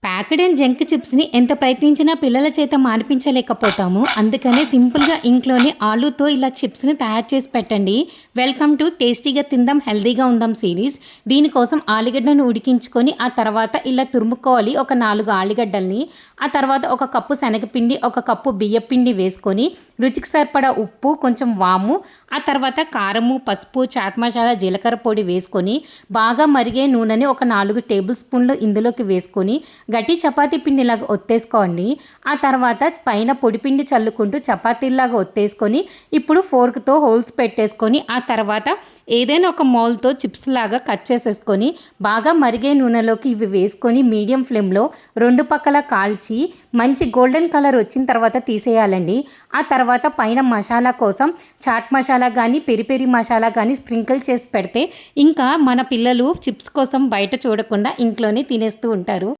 Packed and junk చిప్స్‌ని ఎంత ప్రయత్నించినా పిల్లల చేత మానిపించలేకపోతాము. అందుకనే సింపుల్‌గా ఇంట్లోనే ఆలూతో ఇలా చిప్స్‌ని తయారు చేసి పెట్టండి. వెల్కమ్ టు టేస్టీగా తిందాం హెల్తీగా ఉందాం సిరీస్. దీనికోసం ఆలుగడ్డను ఉడికించుకొని ఆ తర్వాత ఇలా తురుముకోవాలి. ఒక 4 ఆలుగడ్డల్ని. ఆ తర్వాత ఒక కప్పు శనగపిండి, ఒక కప్పు బియ్యపిండి వేసుకొని రుచికి సరిపడా ఉప్పు, కొంచెం వాము, ఆ తర్వాత కారము, పసుపు, చాట్ మసాలా, జీలకర్ర పొడి వేసుకొని బాగా మరిగే నూనెని ఒక 4 టేబుల్ స్పూన్లు ఇందులోకి వేసుకొని గట్టి చపాతీ పిండిలాగా ఒత్తేసుకోండి. ఆ తర్వాత పైన పొడిపిండి చల్లుకుంటూ చపాతీలాగా ఒత్తేసుకొని ఇప్పుడు ఫోర్క్‌తో హోల్స్ పెట్టేసుకొని ఆ తర్వాత ఏదైనా ఒక మౌల్డ్‌తో చిప్స్ లాగా కట్ చేసేసుకొని బాగా మరిగే నూనెలోకి ఇవి వేసుకొని మీడియం ఫ్లేమ్‌లో 2 పక్కల కాల్చి మంచి గోల్డెన్ కలర్ వచ్చిన తర్వాత తీసేయాలండి. ఆ తర్వాత పైన మసాలా కోసం చాట్ మసాలా కానీ, పెరి పెరి మసాలా కానీ స్ప్రింకిల్ చేసి పెడితే ఇంకా మన పిల్లలు చిప్స్ కోసం బయట చూడకుండా ఇంట్లోనే తినేస్తూ ఉంటారు.